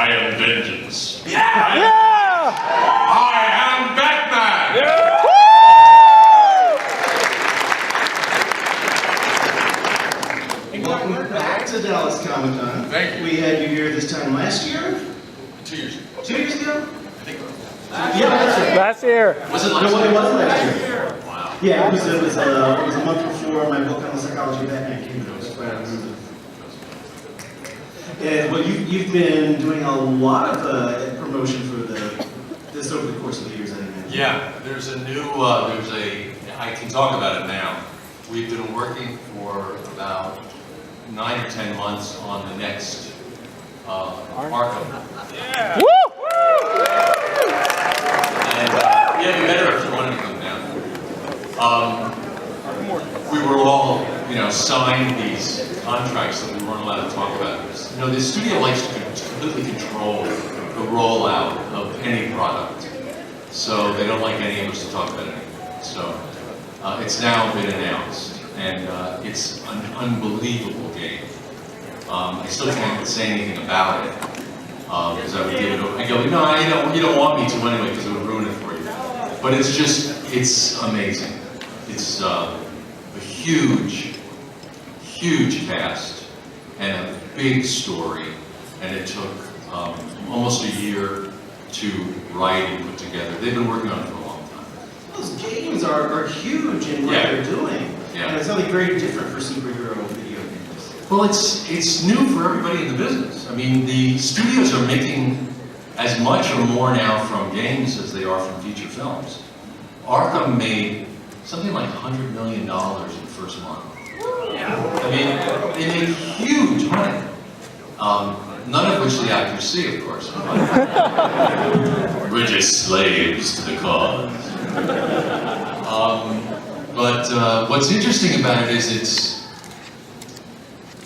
I am vengeance. Yeah! I am Batman! Yeah! Welcome back to Dallas Comic Con. Thank you. We had you here this time last year? 2 years ago. 2 years ago? I think it was. Yeah, that's right. Last year. Was it No, last it year? was last year. Wow. Yeah, it was a month before my book on the psychology of Batman came out. That's right, I remember. And well, you've been doing a lot of promotion for this over the course of the years, I imagine. Yeah, there's a new, I can talk about it now. We've been working for about 9 or 10 months on the next Arkham. Yeah! And yeah, it'd be better if you wanted to come down. We were all, signed these contracts that we weren't allowed to talk about. The studio likes to completely control the rollout of any product. So they don't like any of us to talk about it anymore. So it's now been announced, and it's an unbelievable game. I still can't say anything about it, because I would give it, I go, no, you don't want me to anyway, because it would ruin it for you. But it's amazing. It's a huge cast, and a big story, and it took almost a year to write and put together. They've been working on it for a long time. Those games are huge in what they're doing. Yeah. And it's something very different for superhero video games. Well, it's new for everybody in the business. I mean, the studios are making as much or more now from games as they are from feature films. Arkham made something like $100 million in the first month. Yeah. I mean, they made huge money. None of which the actors see, of course. We're just slaves to the cause. But what's interesting about it is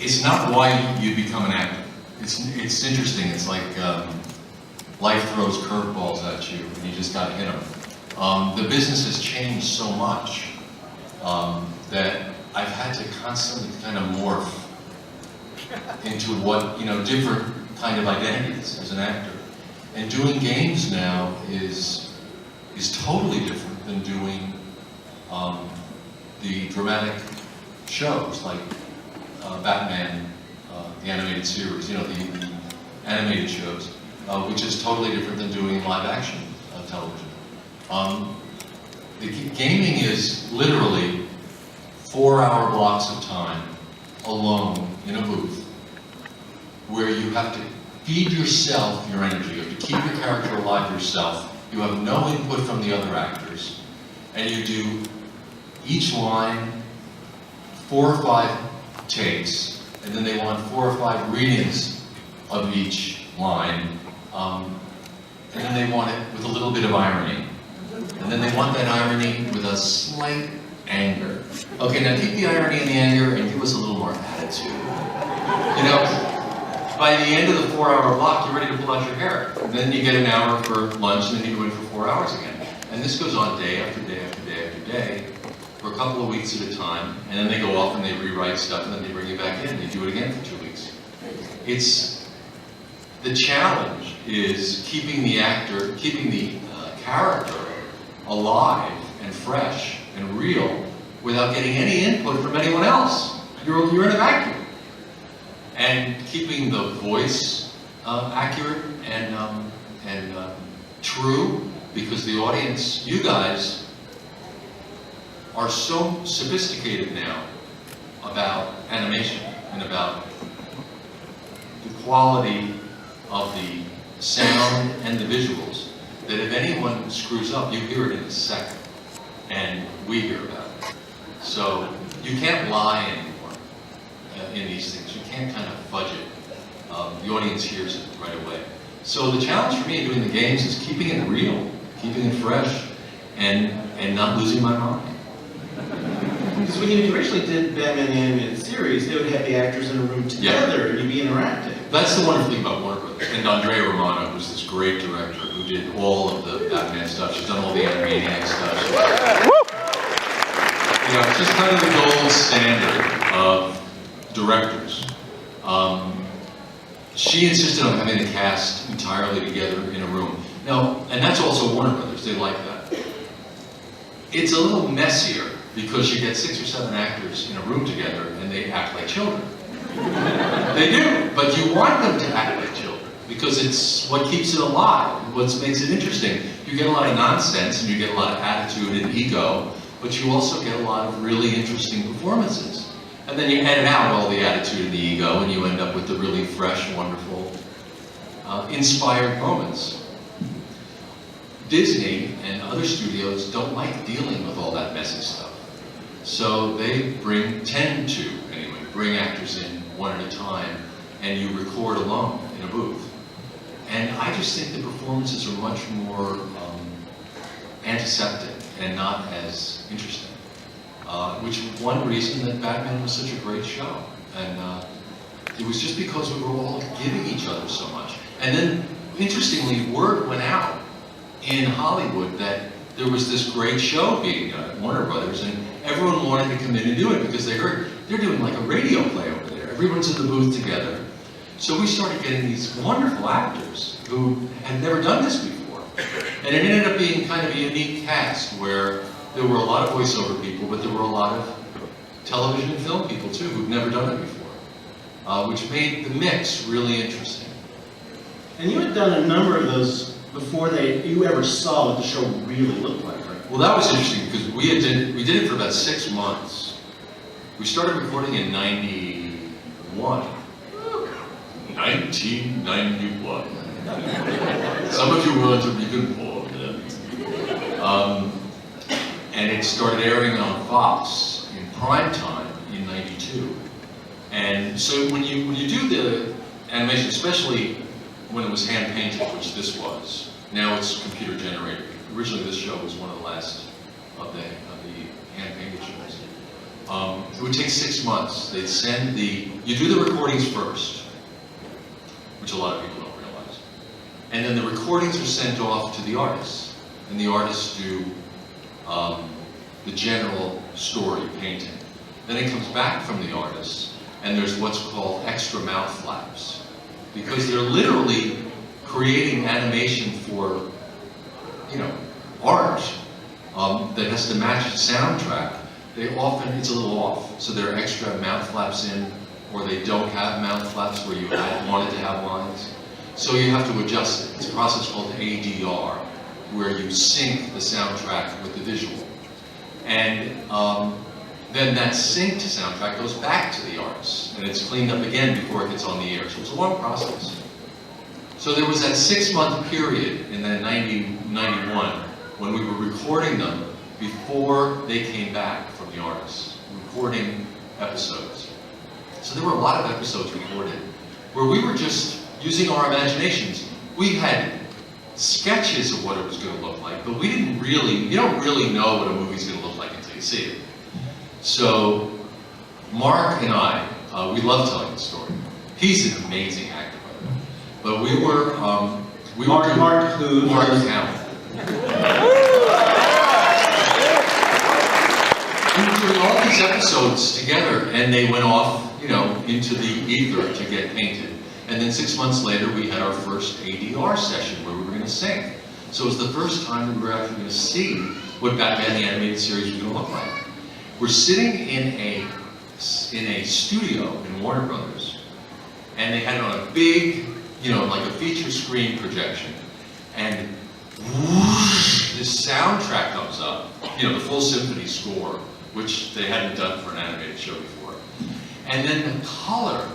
it's not why you become an actor. It's interesting. It's like life throws curveballs at you, and you just got to hit them. The business has changed so much that I've had to constantly kind of morph into what, different kind of identities as an actor. And doing games now is totally different than doing the dramatic shows like Batman, the animated series, the animated shows, which is totally different than doing live action television. The gaming is literally 4-hour blocks of time alone in a booth where you have to feed yourself your energy. You have to keep your character alive yourself. You have no input from the other actors. And you do each line 4 or 5 takes, and then they want 4 or 5 readings of each line. And then they want it with a little bit of irony. And then they want that irony with a slight anger. Okay, now keep the irony and the anger and give us a little more attitude. By the end of the 4-hour block, you're ready to pull out your hair. And then you get an hour for lunch, and then you go in for 4 hours again. And this goes on day after day after day after day for a couple of weeks at a time. And then they go off and they rewrite stuff, and then they bring you back in, and they do it again for 2 weeks. The challenge is keeping the character alive and fresh and real without getting any input from anyone else. You're in a vacuum. And keeping the voice accurate and true, because the audience, you guys, are so sophisticated now about animation and about the quality of the sound and the visuals, that if anyone screws up, you hear it in a second, and we hear about it. So you can't lie anymore in these things. You can't kind of fudge it. The audience hears it right away. So the challenge for me in doing the games is keeping it real, keeping it fresh, and not losing my mind. Because when you originally did Batman the Animated Series, they would have the actors in a room together, and you'd be interacting. That's the wonderful thing about Warner Brothers. And Andrea Romano, who's this great director who did all of the Batman stuff. She's done all the Animaniac stuff. It's just kind of the gold standard of directors. she insisted on having the cast entirely together in a room. Now, and that's also Warner Brothers, they like that. It's a little messier because you get 6 or 7 actors in a room together and they act like children. They do, but you want them to act like children because it's what keeps it alive, what makes it interesting. You get a lot of nonsense and you get a lot of attitude and ego, but you also get a lot of really interesting performances. And then you edit out all the attitude and the ego and you end up with the really fresh, wonderful, inspired moments. Disney and other studios don't like dealing with all that messy stuff. So they tend to bring actors in one at a time and you record alone in a booth. And I just think the performances are much more antiseptic and not as interesting. Which is one reason that Batman was such a great show. And it was just because we were all giving each other so much. And then, interestingly, word went out in Hollywood that there was this great show being done at Warner Brothers, and everyone wanted to come in and do it because they heard they're doing like a radio play over there. Everyone's in the booth together. So we started getting these wonderful actors who had never done this before. And it ended up being kind of a unique cast where there were a lot of voiceover people, but there were a lot of television and film people too who'd never done it before, which made the mix really interesting. And you had done a number of those before you ever saw what the show really looked like, right? Well, that was interesting because we did it for about 6 months. We started recording in 91. 1991. Some of you weren't even born then. And it started airing on Fox in prime time in 92. And so when you do the animation, especially when it was hand painted, which this was, now it's computer generated. Originally this show was one of the last of the hand painted shows. It would take 6 months. They'd send you do the recordings first, which a lot of people don't realize. And then the recordings are sent off to the artists. And the artists do the general story painting. Then it comes back from the artists, and there's what's called extra mouth flaps. Because they're literally creating animation for, art that has to match the soundtrack. It's a little off. So there are extra mouth flaps in, or they don't have mouth flaps where you wanted to have lines. So you have to adjust it. It's a process called ADR, where you sync the soundtrack with the visual. And then that synced soundtrack goes back to the artists, and it's cleaned up again before it gets on the air. So it's a long process. So there was that 6-month period in that 91 when we were recording them before they came back from the artists, recording episodes. So there were a lot of episodes recorded where we were just using our imaginations. We had sketches of what it was going to look like, but you don't really know what a movie's going to look like until you see it. So Mark and I, we love telling the story. He's an amazing actor, by the way. But we were Mark Hamill. We were doing all these episodes together, and they went off, into the ether to get painted. And then 6 months later, we had our first ADR session where we were going to sing. So it was the first time we were actually going to see what Batman the Animated Series was going to look like. We're sitting in a studio in Warner Brothers, and they had it on a big, like a feature screen projection. And whoosh, this soundtrack comes up, the full symphony score, which they hadn't done for an animated show before. And then the color,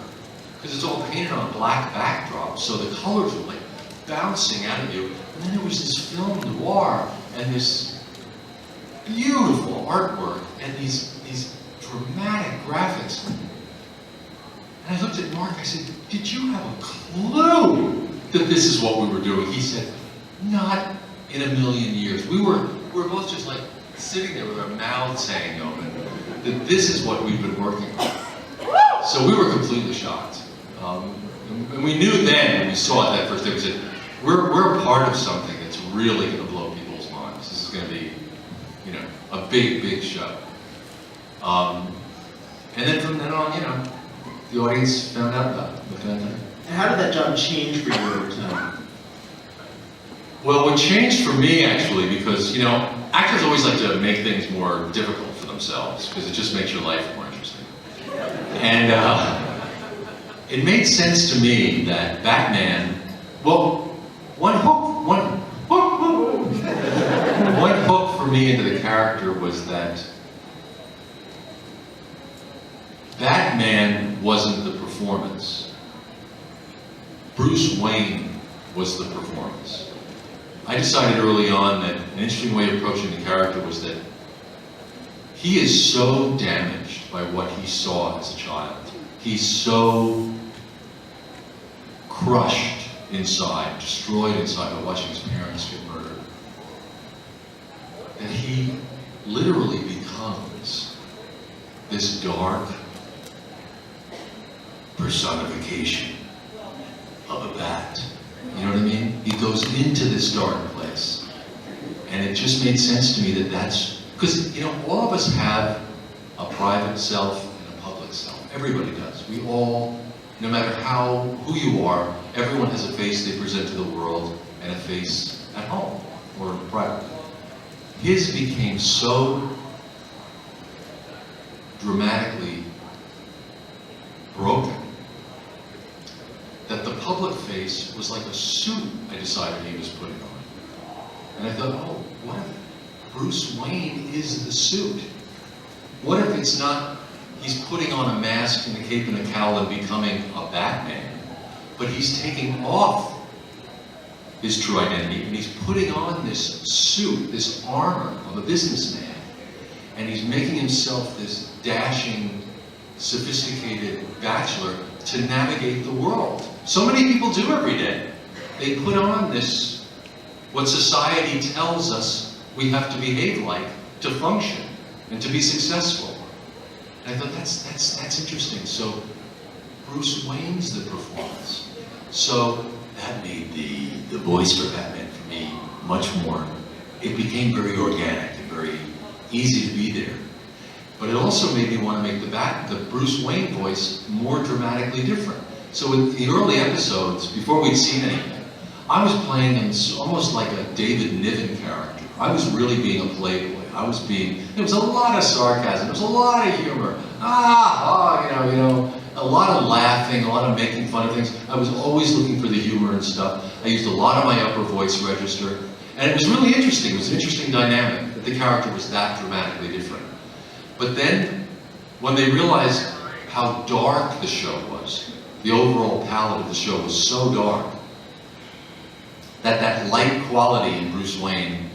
because it's all painted on a black backdrop, so the colors were like bouncing out of you. And then there was this film noir and this beautiful artwork and these dramatic graphics. And I looked at Mark, I said, did you have a clue that this is what we were doing? He said, not in a million years. We were both just like sitting there with our mouths hanging open, that this is what we've been working on. So we were completely shocked. And we knew then, when we saw it that first day, we said, we're a part of something that's really going to blow people's minds. This is going to be, a big, big show. And then from then on, the audience found out about it. How did that job change for you over time? Well, what changed for me, actually, because, you know, actors always like to make things more difficult for themselves, because it just makes your life more interesting. And it made sense to me that Batman, well, one hook for me into the character was that Batman wasn't the performance. Bruce Wayne was the performance. I decided early on that an interesting way of approaching the character was that he is so damaged by what he saw as a child. He's so crushed inside, destroyed inside by watching his parents get murdered, that he literally becomes this dark personification of a bat. You know what I mean? He goes into this dark place. And it just made sense to me that that's, because, you know, all of us have a private self and a public self. Everybody does. We all, no matter who you are, everyone has a face they present to the world and a face at home or private. His became so dramatically broken that the public face was like a suit I decided he was putting on. And I thought, oh, what if Bruce Wayne is the suit? What if it's not, he's putting on a mask and a cape and a cowl and becoming a Batman, but he's taking off his true identity and he's putting on this suit, this armor of a businessman, and he's making himself this dashing, sophisticated bachelor to navigate the world. So many people do every day. They put on this, what society tells us we have to behave like to function and to be successful. And I thought that's interesting. So Bruce Wayne's the performance. So that made the voice for Batman for me much more, it became very organic and very easy to be there. But it also made me want to make the Bruce Wayne voice more dramatically different. So in the early episodes, before we'd seen anything, I was playing him almost like a David Niven character. I was really being a playboy. There was a lot of sarcasm, there was a lot of humor. You know, a lot of laughing, a lot of making fun of things. I was always looking for the humor and stuff. I used a lot of my upper voice register. And it was really interesting. It was an interesting dynamic that the character was that dramatically different. But then, when they realized how dark the show was, the overall palette of the show was so dark, that light quality in Bruce Wayne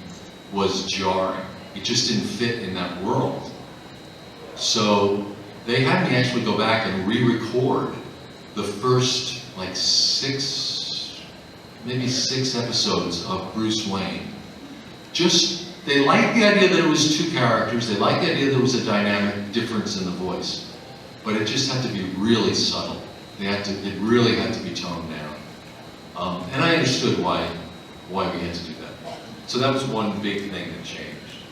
was jarring. It just didn't fit in that world. So they had me actually go back and re-record the first, like maybe six episodes of Bruce Wayne. They liked the idea that it was two characters, they liked the idea that there was a dynamic difference in the voice, but it just had to be really subtle. It really had to be toned down. And I understood why we had to do that. So that was one big thing that changed.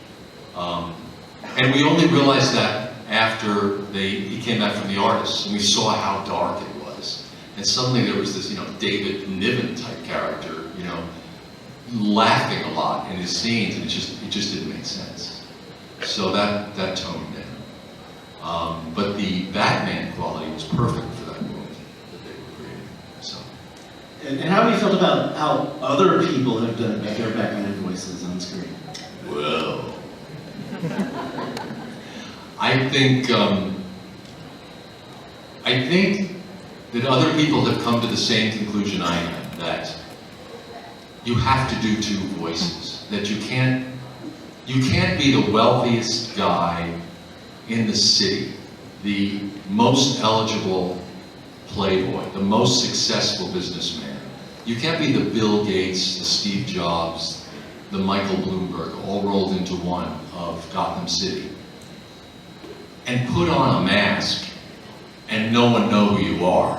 And we only realized that after he came back from the artists, and we saw how dark it was. And suddenly there was this, you know, David Niven type character, you know, laughing a lot in his scenes, and it just didn't make sense. So that toned down. But the Batman quality was perfect for that world that they were creating. So. And how have you felt about how other people have done their Batman voices on screen? Well, I think that other people have come to the same conclusion I am, that you have to do two voices, that you can't be the wealthiest guy in the city, the most eligible playboy, the most successful businessman. You can't be the Bill Gates, the Steve Jobs, the Michael Bloomberg, all rolled into one of Gotham City, and put on a mask and no one know who you are.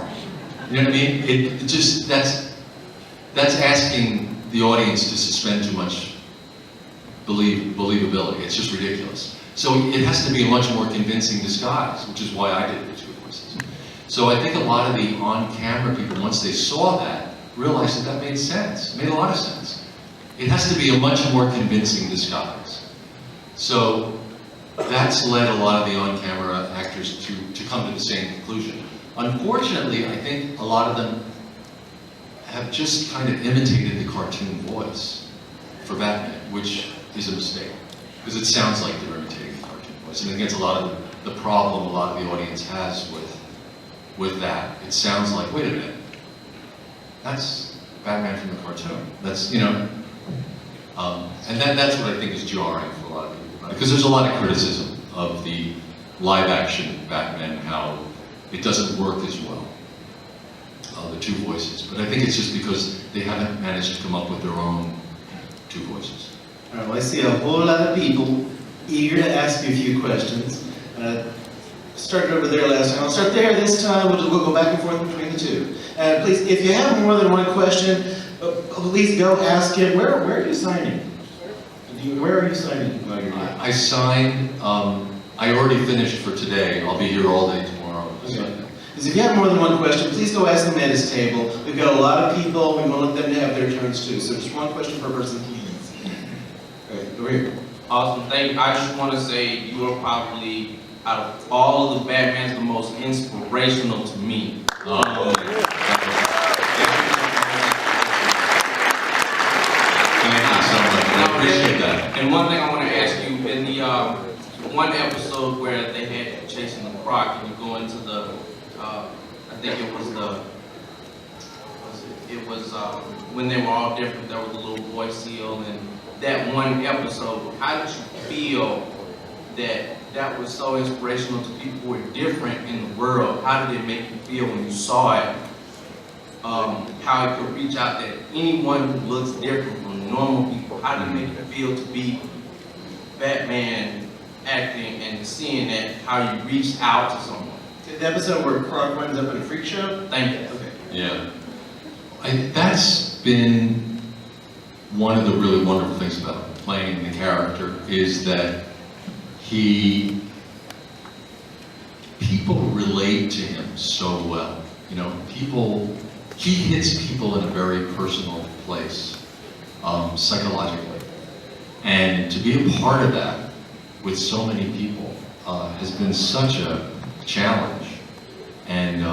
You know what I mean? It just, that's asking the audience to suspend too much believability. It's just ridiculous. So it has to be a much more convincing disguise, which is why I did the two voices. So I think a lot of the on-camera people, once they saw that, realized that that made sense. It made a lot of sense. It has to be a much more convincing disguise. So that's led a lot of the on-camera actors to come to the same conclusion. Unfortunately, I think a lot of them have just kind of imitated the cartoon voice for Batman, which is a mistake, because it sounds like they're imitating the cartoon voice. And I think it's a lot of the problem a lot of the audience has with that. It sounds like, wait a minute, that's Batman from the cartoon. That's, you know, and that's what I think is jarring for a lot of people, because there's a lot of criticism of the live-action Batman, how it doesn't work as well, the two voices. But I think it's just because they haven't managed to come up with their own two voices. All right, well, I see a whole lot of people eager to ask you a few questions. Started over there last time. I'll start there this time. We'll go back and forth between the two. Please, if you have more than one question, please go ask him. Where are you signing? Where are you signing while you're here? I signed. I already finished for today. I'll be here all day tomorrow. Okay. Because if you have more than one question, please go ask them at his table. We've got a lot of people. We want them to have their turns too. So just one question per person, please. All right, over here. Awesome, thank you. I just want to say you are probably, out of all of the Batmans, the most inspirational to me. Thank you so much. I appreciate that. And one thing I want to ask you, in the one episode where they had chasing the Croc, and you go into the, I think it was when they were all different, there was a little boy seal, and that one episode, how did you feel that was so inspirational to people who are different in the world? How did it make you feel when you saw it? How it could reach out to anyone who looks different from normal people. How did it make you feel to be Batman acting and seeing that, how you reached out to someone? The episode where Croc winds up in a freak show? Thank you. Okay. Yeah. That's been one of the really wonderful things about playing the character, is that people relate to him so well. You know, he hits people in a very personal place, psychologically. And to be a part of that with so many people has been such a challenge and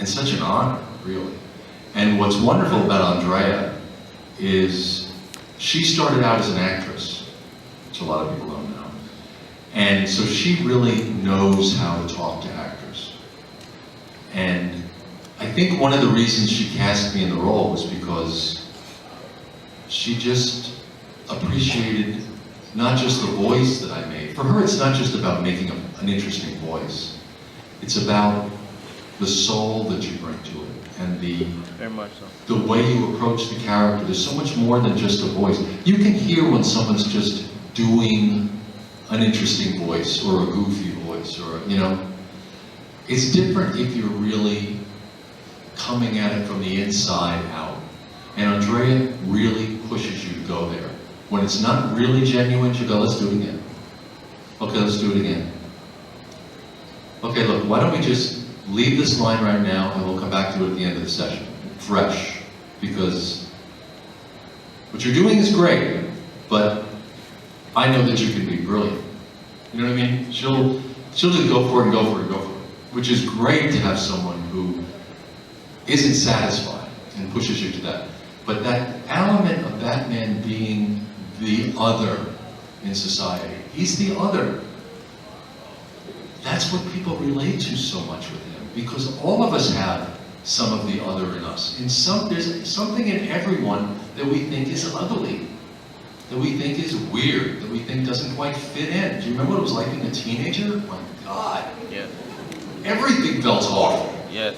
such an honor, really. And what's wonderful about Andrea is she started out as an actress, which a lot of people don't know. And so she really knows how to talk to actors. And I think one of the reasons she cast me in the role was because she just appreciated not just the voice that I made. For her, it's not just about making an interesting voice. It's about the soul that you bring to it, and Very much so. the way you approach the character. There's so much more than just a voice. You can hear when someone's just doing an interesting voice or a goofy voice, or, you know. It's different if you're really coming at it from the inside out. And Andrea really pushes you to go there. When it's not really genuine, you go, let's do it again. Okay, let's do it again. Okay, look, why don't we just leave this line right now and we'll come back to it at the end of the session, fresh. Because what you're doing is great, but I know that you can be brilliant. You know what I mean? She'll just go for it and go for it and go for it. Which is great to have someone who isn't satisfied and pushes you to that. But that element of Batman being the other in society, he's the other. That's what people relate to so much with him, because all of us have some of the other in us. There's something in everyone that we think is ugly, that we think is weird, that we think doesn't quite fit in. Do you remember what it was like being a teenager? My God. Yes. Everything felt awful. Yes.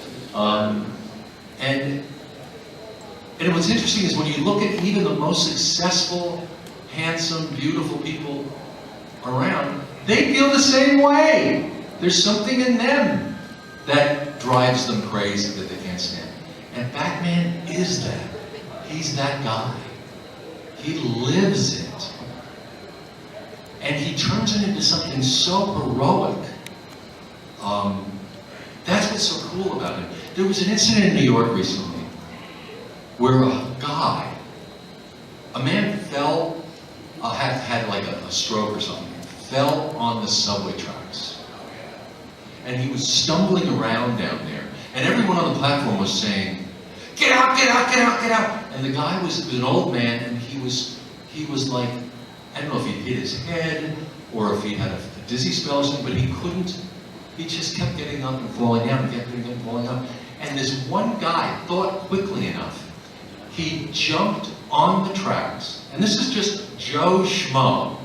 And what's interesting is when you look at even the most successful, handsome, beautiful people around, they feel the same way. There's something in them that drives them crazy that they can't stand. And Batman is that. He's that guy. He lives it. And he turns it into something so heroic. That's what's so cool about him. There was an incident in New York recently where a man fell, had like a stroke or something, fell on the subway tracks. And he was stumbling around down there. And everyone on the platform was saying, "Get out, get out, get out, get out." And the guy was an old man, and he was like, I don't know if he hit his head or if he had a dizzy spell or something, but he couldn't. He just kept getting up and falling down, and kept getting up and falling up. And this one guy thought quickly enough. He jumped on the tracks, and this is just Joe Schmo.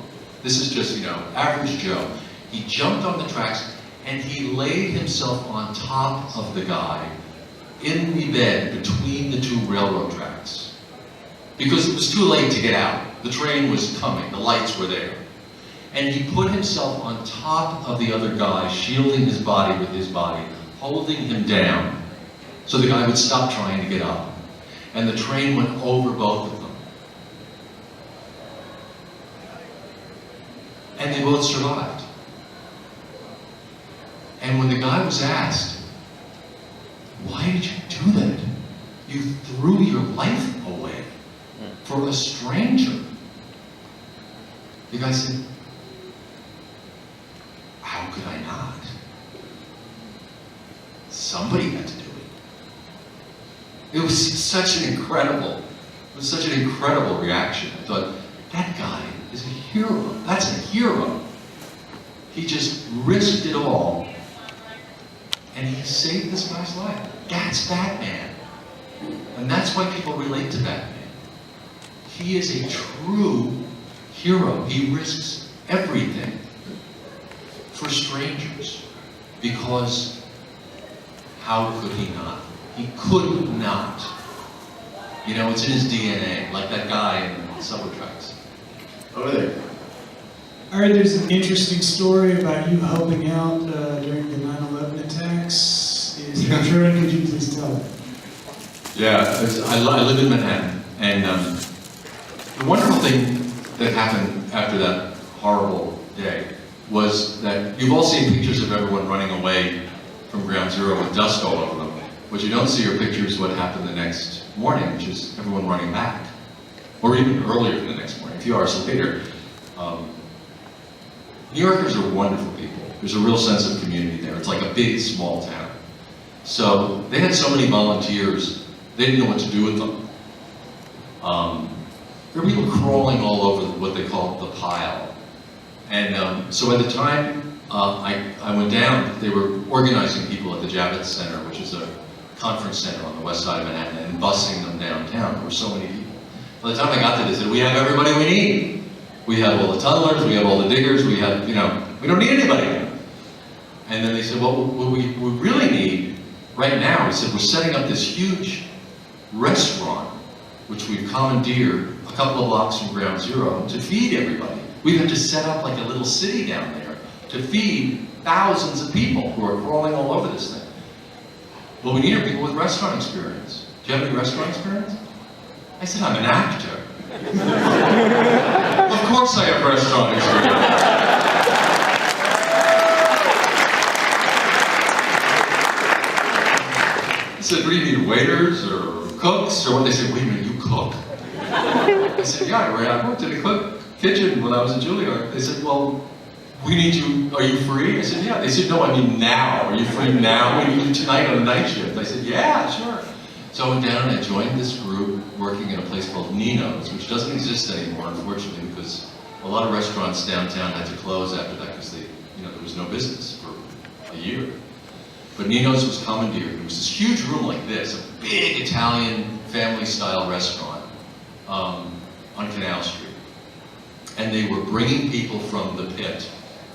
This is just, average Joe. He jumped on the tracks, and he laid himself on top of the guy in the bed between the two railroad tracks. Because it was too late to get out. The train was coming, the lights were there. And he put himself on top of the other guy, shielding his body with his body, holding him down, so the guy would stop trying to get up. And the train went over both of them. And they both survived. And when the guy was asked, "Why did you do that? You threw your life away for a stranger." The guy said, "How could I not? Somebody had to do it." It was such an incredible reaction. I thought, that guy is a hero. That's a hero. He just risked it all, and he saved this guy's life. That's Batman. And that's why people relate to Batman. He is a true hero. He risks everything for strangers, because how could he not? He could not. It's in his DNA, like that guy in the subway tracks. Over there. I heard there's an interesting story about you helping out during the 9/11 attacks. Is that true? And could you please tell it? Yeah, I live in Manhattan, and the wonderful thing that happened after that horrible day was that you've all seen pictures of everyone running away from Ground Zero with dust all over them. What you don't see are pictures of what happened the next morning, which is everyone running back, or even earlier than the next morning, a few hours later. New Yorkers are wonderful people. There's a real sense of community there. It's like a big, small town. So they had so many volunteers, they didn't know what to do with them. There were people crawling all over what they called the pile. And so by the time I went down, they were organizing people at the Javits Center, which is a conference center on the west side of Manhattan, and busing them downtown. There were so many people. By the time I got there, they said, "We have everybody we need. We have all the tunnelers, we have all the diggers, we have, we don't need anybody." And then they said, "Well, what we really need right now," he said, "we're setting up this huge restaurant, which we've commandeered a couple of blocks from Ground Zero to feed everybody. We've had to set up like a little city down there to feed thousands of people who are crawling all over this thing. What we need are people with restaurant experience. Do you have any restaurant experience?" I said, "I'm an actor." "Of course I have restaurant experience." I said, "What do you need, waiters or cooks?" Or what? They said, "Wait a minute, you cook?" I said, "Yeah, I worked in a kitchen when I was in Juilliard." They said, "Well, we need you, are you free?" I said, "Yeah." They said, "No, I mean now. Are you free now? We need you tonight on a night shift." I said, "Yeah, sure." So I went down and I joined this group working in a place called Nino's, which doesn't exist anymore, unfortunately, because a lot of restaurants downtown had to close after that because there was no business for a year. But Nino's was commandeered. It was this huge room like this, a big Italian family-style restaurant on Canal Street. And they were bringing people from the pit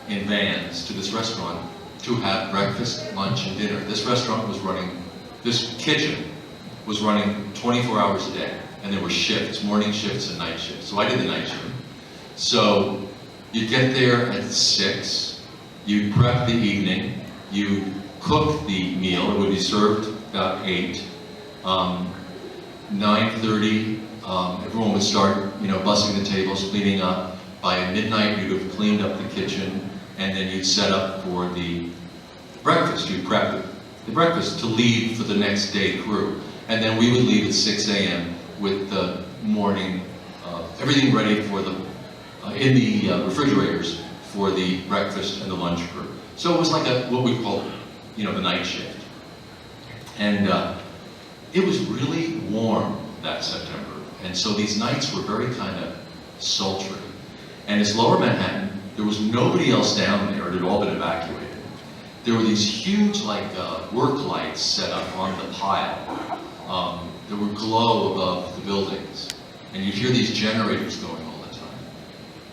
in vans to this restaurant to have breakfast, lunch, and dinner. This kitchen was running 24 hours a day, and there were shifts, morning shifts and night shifts. So I did the night shift. So you get there at 6, you prep the evening, you cook the meal. It would be served about 8. 9:30, everyone would start, bussing the tables, cleaning up. By midnight, you'd have cleaned up the kitchen, and then you'd set up for the breakfast. You'd prep the breakfast to leave for the next day crew. And then we would leave at 6 a.m. with the morning, everything ready for the, in the refrigerators for the breakfast and the lunch crew. So it was like what we call, the night shift. And it was really warm that September. And so these nights were very kind of sultry. And it's Lower Manhattan. There was nobody else down there. It had all been evacuated. There were these huge, work lights set up on the pile that would glow above the buildings. And you'd hear these generators going all the time.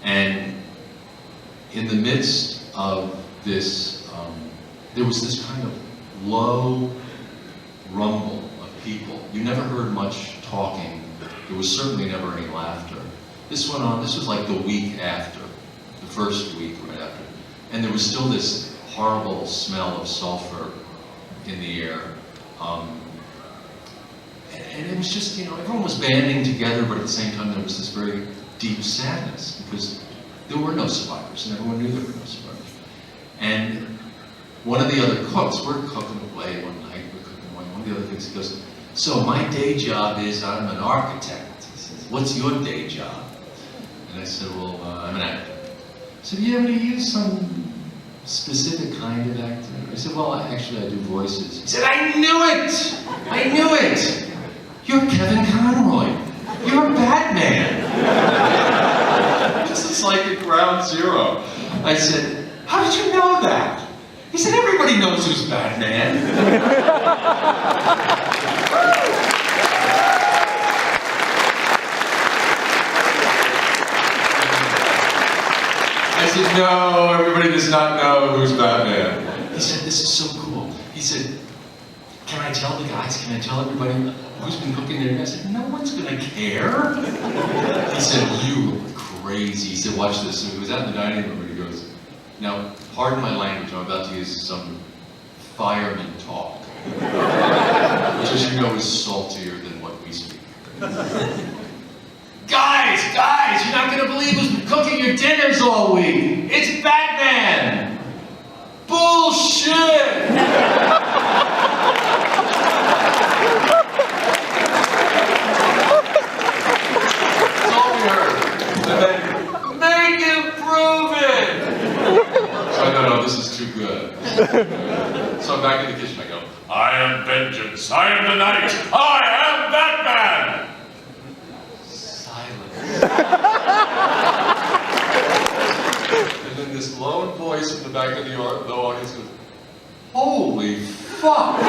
And in the midst of this, there was this kind of low rumble of people. You never heard much talking. There was certainly never any laughter. This went on, this was like the week after, the first week right after. And there was still this horrible smell of sulfur in the air. And it was just, everyone was banding together, but at the same time there was this very deep sadness because there were no survivors and everyone knew there were no survivors. And one of the other cooks, we're cooking away one night, one of the other things, he goes, so my day job is I'm an architect. He says, what's your day job? And I said, well, I'm an actor. He said, you ever use some specific kind of acting? I said, well, actually I do voices. He said, I knew it! I knew it! You're Kevin Conroy. You're Batman. This is like at ground zero. I said, how did you know that? He said, everybody knows who's Batman. I said, no, everybody does not know who's Batman. He said, this is so cool. He said, can I tell the guys, can I tell everybody who's been cooking there? I said, no one's gonna care. He said, you are crazy. He said, watch this. So he was out in the dining room and he goes, now, pardon my language, I'm about to use some fireman talk, which as you know is saltier than what we speak. Guys, you're not gonna believe who's been cooking your dinners all week. It's Batman. Bullshit. That's all we heard. And then, make him prove it. So I go, no, this is too good. So I'm back in the kitchen, I go, I am vengeance, I am the night, I am Batman! Silence. And then this lone voice in the back of the audience goes, holy fuck!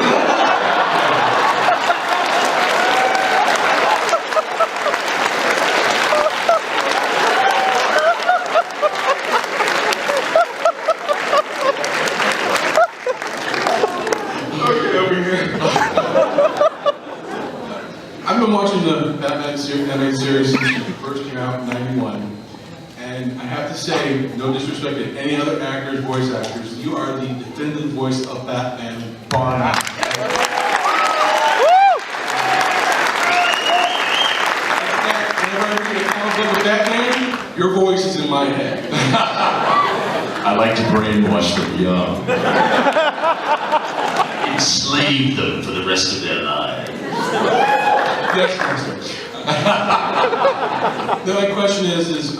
I've been watching the Batman animated series since it first came out in '91, and I have to say, no disrespect to any other actors, voice actors, you are the definitive voice of Batman, bar none. Whenever I read a comic book of Batman, your voice is in my head. I like to brainwash them young. Enslave them for the rest of their lives. Yes, Master. Then my question is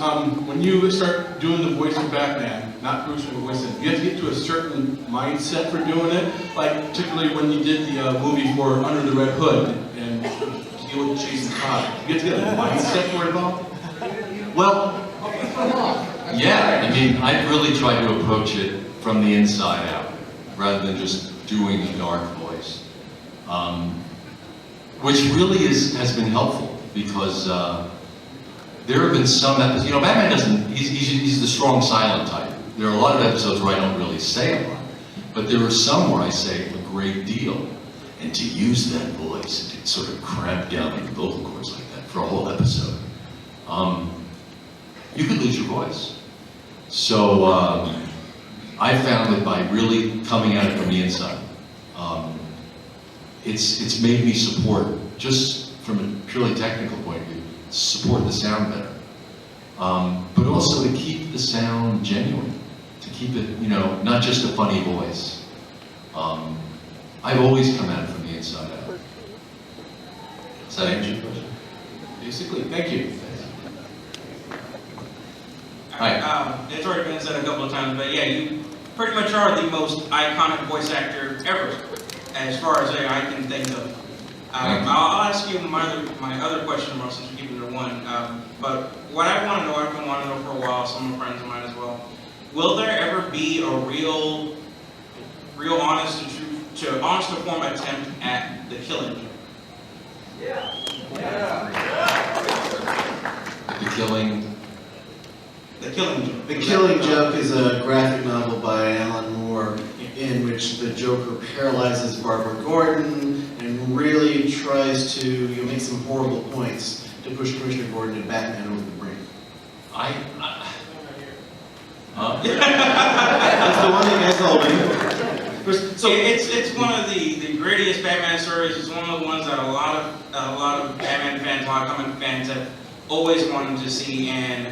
when you start doing the voice of Batman, not Bruce Wayne voice, you have to get to a certain mindset for doing it. Like particularly when you did the movie for Under the Red Hood and deal with Jason Todd. You have to get a mindset for it all. Well, yeah, I mean, I really try to approach it from the inside out, rather than just doing a dark voice. Which really has been helpful, because there have been some episodes, Batman doesn't, he's the strong silent type. There are a lot of episodes where I don't really say a lot, but there are some where I say a great deal. And to use that voice, to sort of cramp down the vocal cords like that for a whole episode, you could lose your voice. So I found that by really coming at it from the inside, it's made me support, just from a purely technical point of view, support the sound better. But also to keep the sound genuine, to keep it, not just a funny voice. I've always come at it from the inside out. Does that answer your question? Basically, thank you. Hi. It's already been said a couple of times, but yeah, you pretty much are the most iconic voice actor ever, as far as I can think of. I'll ask you my other question, Ross, since we're keeping it to one. But what I want to know, I've been wanting to know for a while, some friends of mine as well. Will there ever be a real honest to form attempt at the killing joke? The killing. The killing joke. The Killing Joke is a graphic novel by Alan Moore in which the Joker paralyzes Barbara Gordon and really tries to make some horrible points to push Commissioner Gordon and Batman over the brink. That's the one that guy's holding. So it's one of the grittiest Batman stories. It's one of the ones that a lot of Batman fans, a lot of comic fans have always wanted to see, and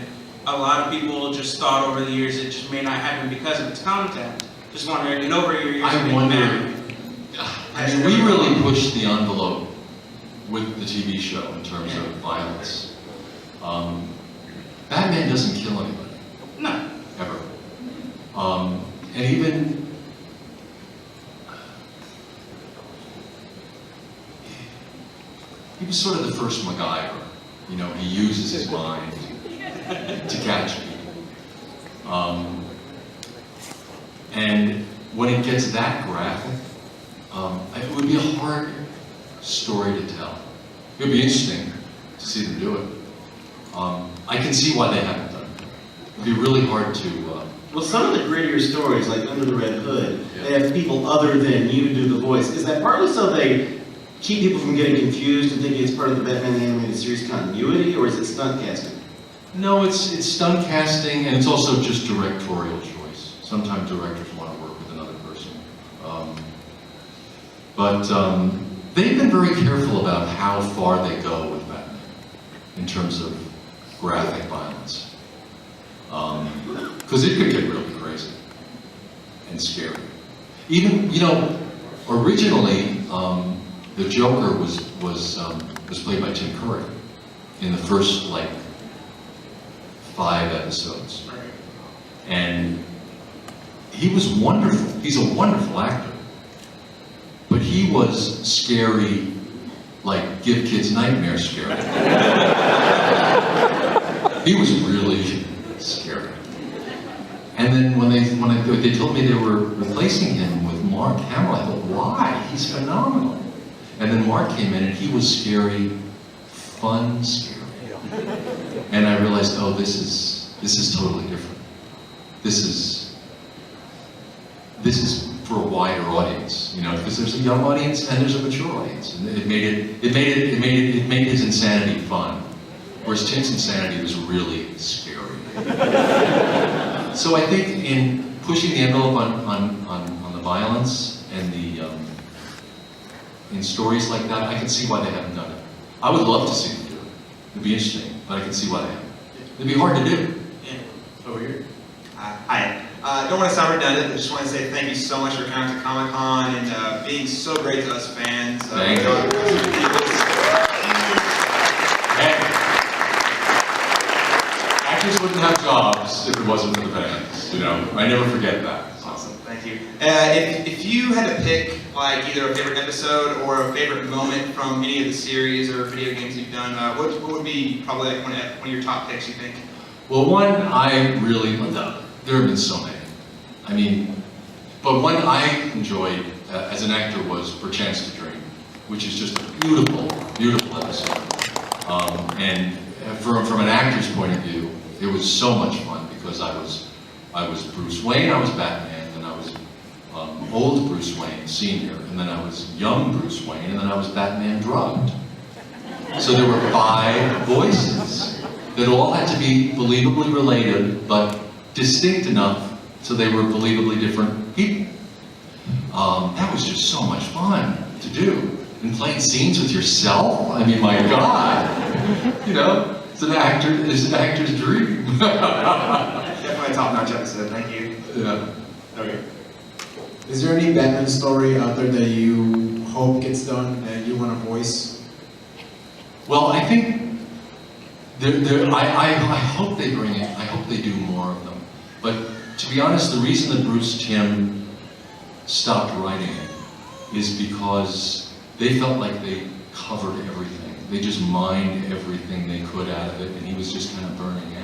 a lot of people just thought over the years it just may not happen because of its content. Just wondering, and over your years, I wonder. I mean, we really pushed the envelope with the TV show in terms of violence. Batman doesn't kill anybody. No. Ever. And even he was sort of the first MacGyver. You know, he uses his mind to catch people. And when it gets that graphic, it would be a hard story to tell. It would be interesting to see them do it. I can see why they haven't done it. It would be really hard to... Well, some of the grittier stories, like Under the Red Hood, they have people other than you do the voice. Is that partly so they keep people from getting confused and thinking it's part of the Batman the Animated Series continuity, or is it stunt casting? No, it's stunt casting, and it's also just directorial choice. Sometimes directors want to work with another person. But they've been very careful about how far they go with Batman in terms of graphic violence. Because it could get really crazy and scary. Even, you know, originally, the Joker was played by Tim Curry in the first, like, 5 episodes. And he was wonderful. He's a wonderful actor. But he was scary, like, give kids nightmares scary. He was really scary. And then when they told me they were replacing him with Mark Hamill, I thought, why? He's phenomenal. And then Mark came in and he was scary, fun scary. And I realized, oh, this is totally different. This is for a wider audience, you know, because there's a young audience and there's a mature audience, and it made his insanity fun, whereas Tim's insanity was really scary. So I think in pushing the envelope on the violence and in stories like that, I can see why they haven't done it. I would love to see them do it. It'd be interesting, but I can see why they haven't. It'd be hard to do. Yeah. Over here. Hi. Don't want to sound redundant, but just want to say thank you so much for coming to Comic-Con and being so great to us fans. Thank you. Actors wouldn't have jobs if it wasn't for the fans, you know. I never forget that. Awesome, thank you. If you had to pick like either a favorite episode or a favorite moment from any of the series or video games you've done, what would be probably like one of your top picks, you think? Well, one I really, there have been so many. I mean, but one I enjoyed as an actor was Perchance to Dream, which is just a beautiful, beautiful episode. And from an actor's point of view, it was so much fun because I was Bruce Wayne, I was Batman, then I was old Bruce Wayne, senior, and then I was young Bruce Wayne, and then I was Batman drugged. So there were 5 voices that all had to be believably related, but distinct enough so they were believably different people. That was just so much fun to do. And playing scenes with yourself, I mean, my God. You know, it's an actor's dream. Definitely a top-notch episode, thank you. Yeah. Okay. Is there any Batman story out there that you hope gets done, that you want to voice? Well, I think I hope they bring it. I hope they do more of them. But to be honest, the reason that Bruce Timm stopped writing it is because they felt like they covered everything. They just mined everything they could out of it, and he was just kind of burning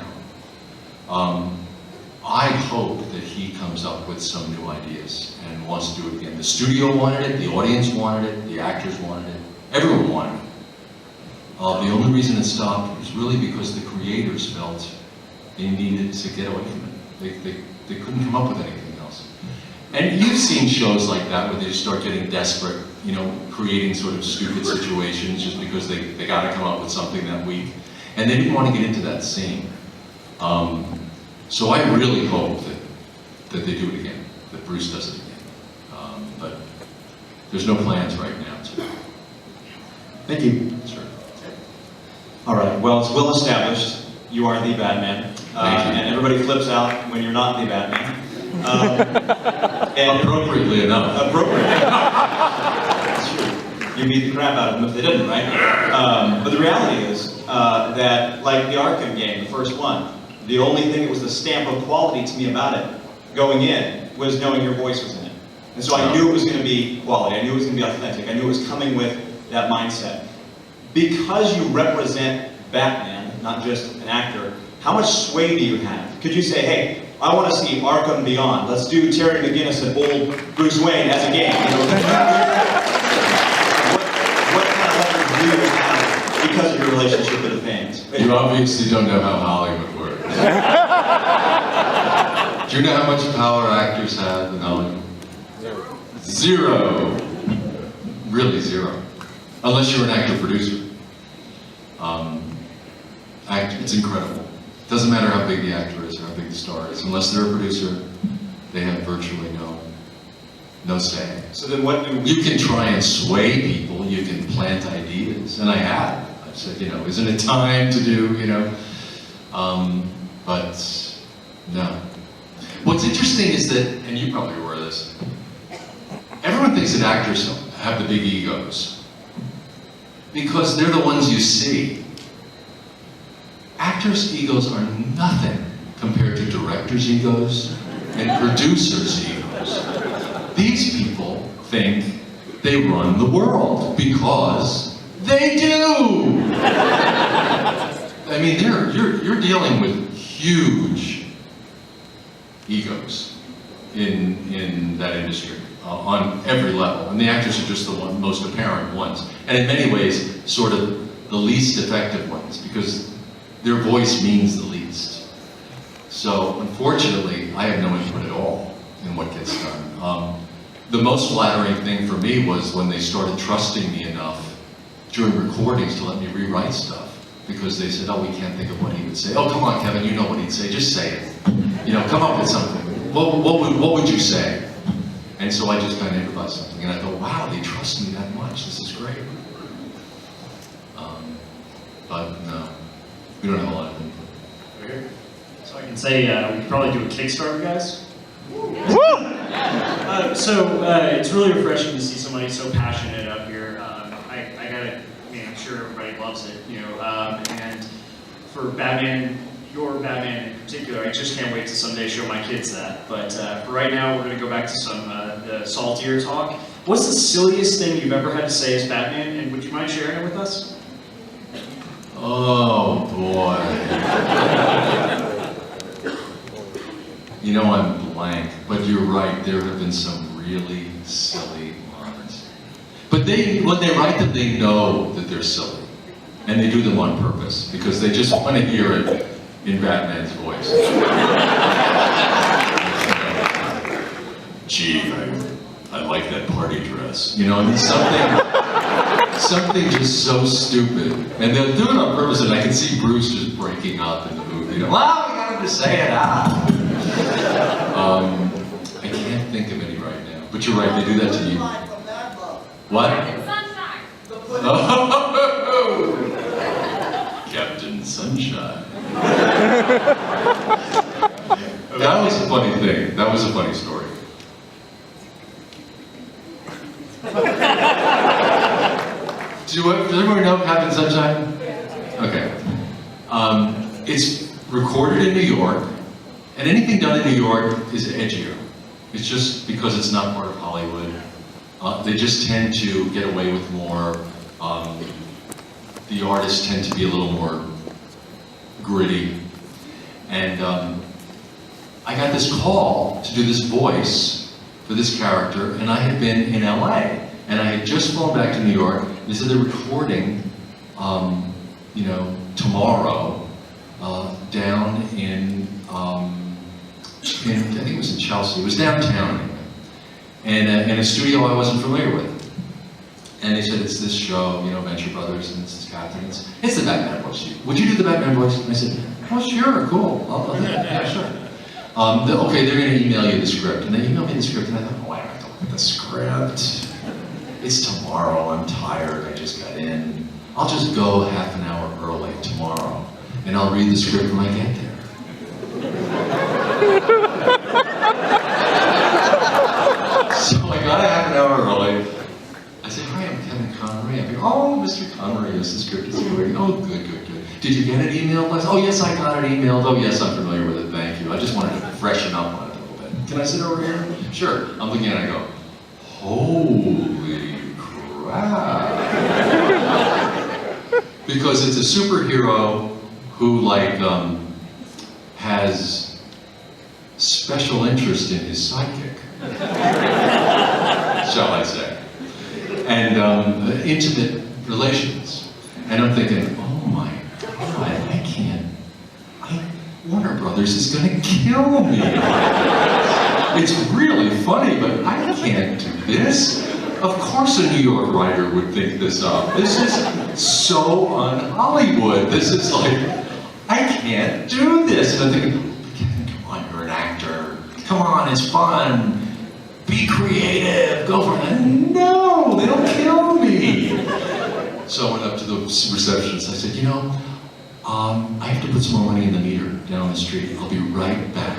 out. I hope that he comes up with some new ideas and wants to do it again. The studio wanted it, the audience wanted it, the actors wanted it, everyone wanted it. The only reason it stopped was really because the creators felt they needed to get away from it. They couldn't come up with anything else. And you've seen shows like that where they just start getting desperate, you know, creating sort of stupid situations just because they got to come up with something that week. And they didn't want to get into that scene. So I really hope that they do it again, that Bruce does it again. But there's no plans right now to. Thank you. Sure. All right, well, it's well established. You are the Batman. And everybody flips out when you're not the Batman. And Appropriately enough. Appropriately. That's true. You beat the crap out of them if they didn't, right? But the reality is that, like the Arkham game, the first one, the only thing that was the stamp of quality to me about it, going in, was knowing your voice was in it. And so I knew it was going to be quality. I knew it was going to be authentic. I knew it was coming with that mindset. Because you represent Batman, not just an actor, how much sway do you have? Could you say, hey, I want to see Arkham Beyond. Let's do Terry McGinnis and old Bruce Wayne as a game. You know, what kind of leverage do you have because of your relationship with the fans? You obviously don't know how Hollywood works. Do you know how much power actors have in Hollywood? Zero. Really zero. Unless you're an actor-producer. It's incredible. Doesn't matter how big the actor is or how big the star is. Unless they're a producer, they have virtually no say. So then what do You can try and sway people, you can plant ideas, and I have. I've said, you know, isn't it time to do, you know? But no. What's interesting is that, and you probably aware of this, everyone thinks that actors have the big egos because they're the ones you see. Actors' egos are nothing compared to directors' egos and producers' egos. These people think they run the world because they do. I mean, you're dealing with huge egos in that industry on every level, and the actors are just the most apparent ones, and in many ways, sort of the least effective ones because their voice means the least. So, unfortunately, I have no input at all in what gets done. The most flattering thing for me was when they started trusting me enough during recordings to let me rewrite stuff, because they said, oh, we can't think of what he would say. Oh, come on, Kevin, you know what he'd say, just say it. You know, come up with something. What would you say? And so I just kind of improvised something, and I thought, wow, they trust me that much, this is great. But no. We don't have a lot of input. So I can say we could probably do a Kickstarter, guys. It's really refreshing to see somebody so passionate up here. I'm sure everybody loves it, you know. And for Batman, your Batman in particular, I just can't wait to someday show my kids that. But for right now, we're going to go back to some the saltier talk. What's the silliest thing you've ever had to say as Batman, and would you mind sharing it with us? Oh boy. You know I'm blank, but you're right, there have been some really silly lines. But when they write them, they know that they're silly. And they do them on purpose, because they just want to hear it in Batman's voice. Gee, I like that party dress. You know, I mean, something just so stupid. And they'll do it on purpose, and I can see Bruce just breaking up in the movie. You know, well, we got him to say it, I can't think of any right now. But you're right, they do that to you. What? Oh, Captain Sunshine. That was a funny thing. That was a funny story. Does everyone know Captain Sunshine? Okay. It's recorded in New York, and anything done in New York is edgier. It's just because it's not part of Hollywood. They just tend to get away with more. The artists tend to be a little more gritty. And I got this call to do this voice for this character, and I had been in LA, and I had just flown back to New York. They said they're recording, tomorrow, down in, I think it was in Chelsea. It was downtown anyway, and in a studio I wasn't familiar with. And they said, it's this show, Venture Brothers, and it's this captain. It's the Batman voice. Would you do the Batman voice? And I said, oh, sure, cool. I'll do it. Yeah, sure. Okay, they're going to email you the script. And they emailed me the script, and I thought, oh, I have to look at the script. It's tomorrow. I'm tired. I just got in. I'll just go half an hour early tomorrow, and I'll read the script when I get there. So I got a half an hour early. I said, hi, I'm Kevin Conroy. Oh, Mr. Conroy, yes, the script is great. Oh, good. Did you get it emailed? Oh, yes, I got it emailed. Oh, yes, I'm familiar with it. Thank you. I just wanted to freshen up on it a little bit. Can I sit over here? Sure. I'm looking at it and I go, holy crap. Because it's a superhero who, has special interest in his sidekick, shall I say. And intimate relations. And I'm thinking, oh my God, I can't. Warner Brothers is gonna kill me. It's really funny, but I can't do this. Of course a New York writer would think this up. This is so un-Hollywood. This is I can't do this. And I'm thinking, Kevin, come on, you're an actor. Come on, it's fun. Be creative, go for it. No, they'll kill me. So I went up to the receptionist. I said, I have to put some more money in the meter down the street. I'll be right back.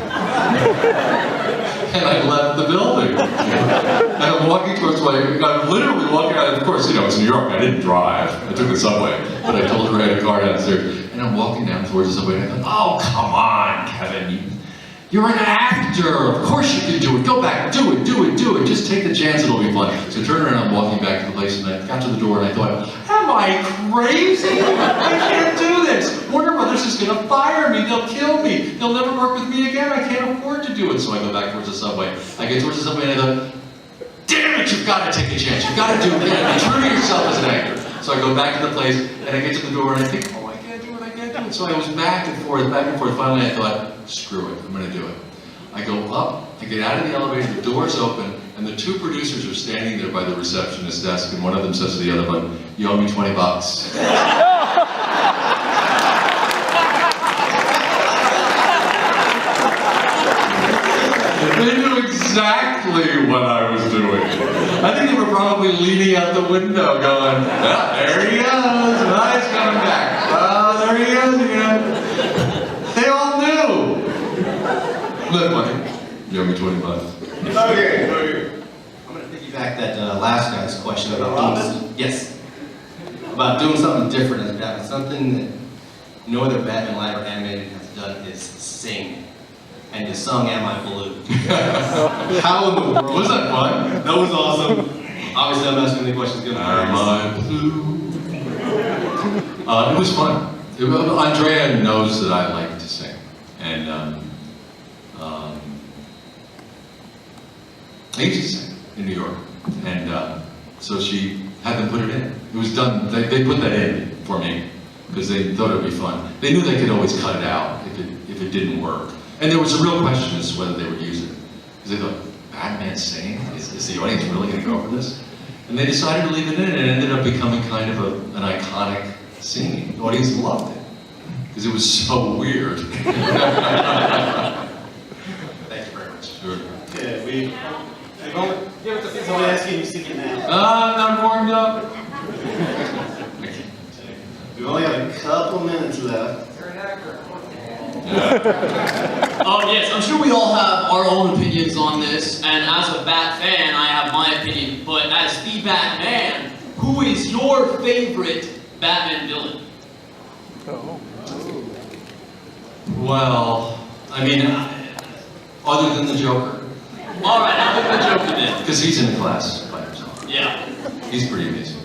And I left the building. And I'm walking towards I'm literally walking out. Of course, it's New York. I didn't drive. I took the subway. But I told her I had a car downstairs. And I'm walking down towards the subway. And I thought, oh, come on, Kevin. You're an actor. Of course you can do it. Go back. Do it. Just take the chance. It'll be fun. So I turned around. I'm walking back to the place. And I got to the door. And I thought, am I crazy? I can't do this. Warner Brothers is going to fire me. They'll kill me. They'll never work with me again. I can't afford to do it. So I go back towards the subway. I get towards the subway and I thought, damn it, you've got to take a chance. You've got to do it. Be true to yourself as an actor. So I go back to the place and I get to the door and I think, oh, I can't do it. So I was back and forth. Finally I thought, screw it, I'm going to do it. I go up, I get out of the elevator, the door's open, and the two producers are standing there by the receptionist desk, and one of them says to the other one, you owe me $20. They knew exactly what I was doing. I think they were probably leaning out the window going, well, there he goes, well, he's coming back. Oh, there he goes again. They all knew. Look, money. You owe me $20. Okay. I'm going to piggyback that last guy's question about about doing something different as Batman. Something that no other Batman live or animated has done is sing. And you sung Am I Blue? How in the world? Was that fun? That was awesome. Obviously, I'm asking the questions. Am I blue? It was fun. Andrea knows that I like to sing. And I used to sing in New York. And so she had them put it in. It was done, they put that in for me because they thought it would be fun. They knew they could always cut it out if it didn't work. And there was a real question as to whether they would use it. Because they thought, Batman singing? Is the audience really going to go for this? And they decided to leave it in, and it ended up becoming kind of an iconic scene. The audience loved it. Because it was so weird. Thank you very much. Sure. Okay, somebody asking you singing now. I'm warmed up. We only have a couple minutes left. Yes, I'm sure we all have our own opinions on this, and as a Bat fan, I have my opinion, but as the Batman, who is is your favorite Batman villain? Well, I mean, other than the Joker, All right, I'll put the Joker then. because he's in a class by himself. Yeah. He's pretty amazing.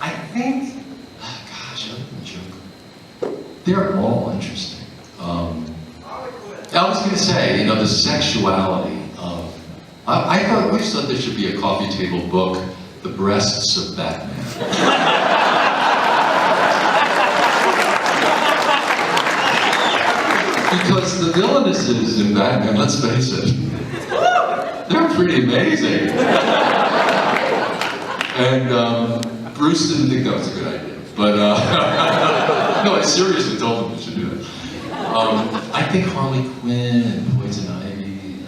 I think, gosh, other than the Joker, they're all interesting. I was going to say, you know, the sexuality of, I always thought there should be a coffee table book, The Breasts of Batman. Because the villainesses in Batman, let's face it, they're pretty amazing. And Bruce didn't think that was a good idea. But, no, I seriously told him we should do that. I think Harley Quinn and Poison Ivy,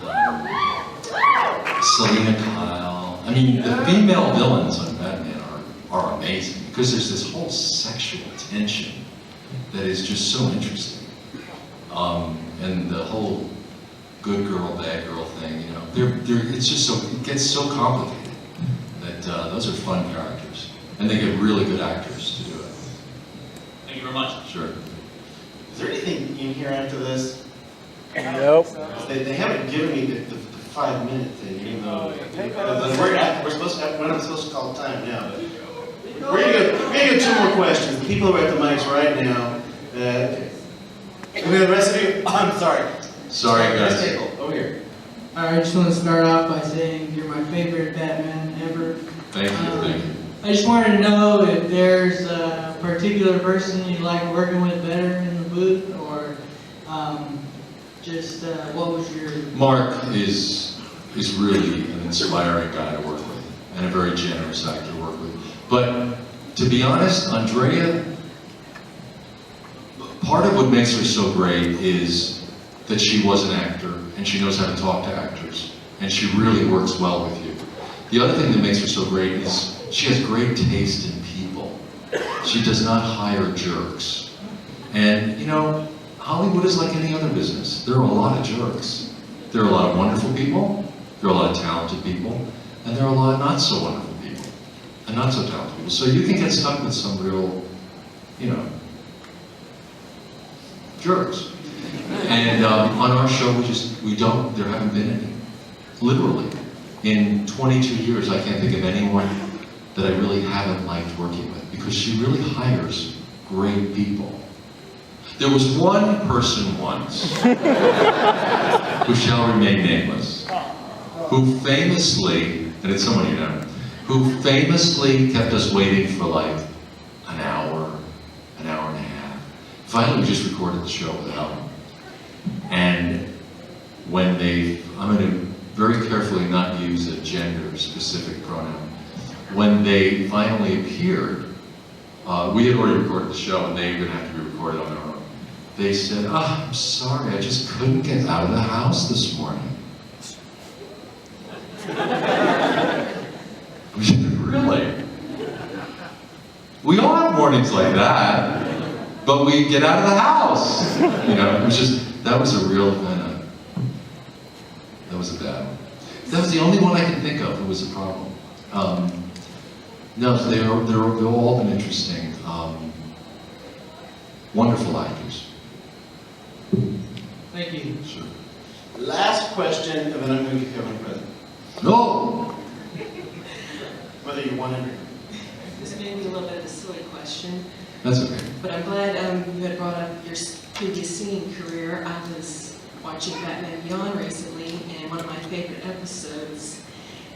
Selena Kyle. I mean, the female villains on Batman are amazing because there's this whole sexual tension that is just so interesting. And the whole good girl, bad girl thing, you know, it's just so, it gets so complicated that those are fun characters. And they get really good actors to do it. Thank you very much. Sure. Is there anything in here after this? Nope. They haven't given me the 5-minute thing, even though we're supposed to have, we're not supposed to call time now, but we're gonna go 2 more questions. The people who are at the mics right now, and then the rest of you, I'm sorry. Sorry, guys. This table, over here. I just want to start off by saying you're my favorite Batman ever. Thank you, thank you. I just wanted to know if there's a particular person you like working with better in the booth, or just what was your... Mark is really an inspiring guy to work with, and a very generous actor to work with. But to be honest, Andrea, part of what makes her so great is that she was an actor, and she knows how to talk to actors, and she really works well with you. The other thing that makes her so great is she has great taste in people. She does not hire jerks. And, you know, Hollywood is like any other business. There are a lot of jerks. There are a lot of wonderful people, there are a lot of talented people, and there are a lot of not so wonderful people, and not so talented people. So you can get stuck with some real, you know, jerks. And on our show, there haven't been any. Literally. In 22 years, I can't think of anyone that I really haven't liked working with, because she really hires great people. There was one person once, who shall remain nameless, who famously, and it's someone you know, who famously kept us waiting for like an hour and a half. Finally, we just recorded the show without him. And when I'm going to very carefully not use a gender-specific pronoun. When they finally appeared, we had already recorded the show, and they were going to have to be recorded on their own. They said, I'm sorry, I just couldn't get out of the house this morning. Really? We all have mornings like that, but we get out of the house. You know, it was just, that was a real kind of, that was a bad one. That was the only one I can think of that was a problem. No, they've all been interesting. Wonderful actors. Thank you. Sure. Last question, and then I'm going to give Kevin a present. No! Whether you want it or not. This may be a little bit of a silly question, That's okay. but I'm glad you had brought up your previous singing career. I was watching Batman Beyond recently, and one of my favorite episodes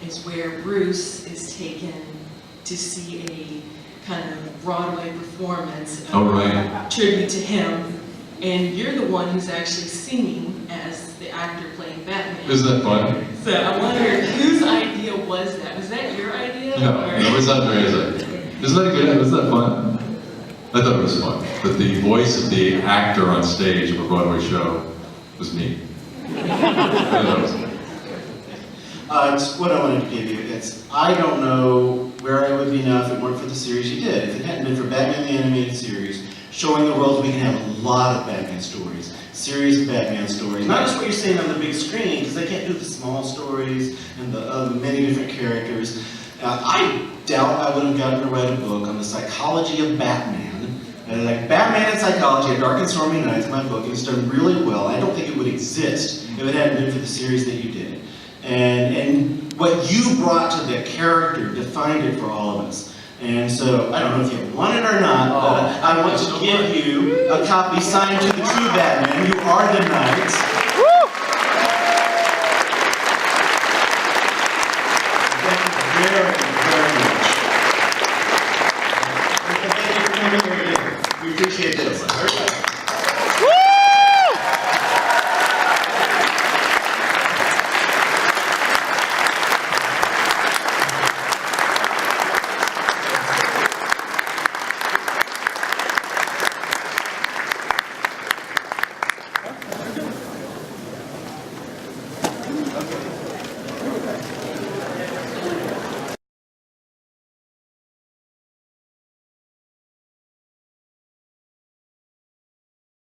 is where Bruce is taken to see a kind of Broadway performance of Oh, right. tribute to him, and you're the one who's actually singing as the actor playing Batman. Isn't that fun? So I wondered, whose idea was that? Was that your idea? No, or? it was Andrea's idea. Isn't that good? Wasn't that fun? I thought it was fun. But the voice of the actor on stage of a Broadway show was me. It's what I wanted to give you. I don't know where I would be now if it weren't for the series you did. If it hadn't been for Batman the Animated Series, showing the world we can have a lot of Batman stories, serious Batman stories. Not just what you're seeing on the big screen, because they can't do the small stories and the many different characters. I doubt I would have gotten to write a book on the psychology of Batman. Like Batman and Psychology, A Dark and Stormy Nights, my book, it's done really well. I don't think it would exist if it hadn't been for the series that you did. And what you brought to the character defined it for all of us. And so, I don't know if you want it or not, but I want to give you a copy signed to the true Batman. You are the knight. Thank you very much.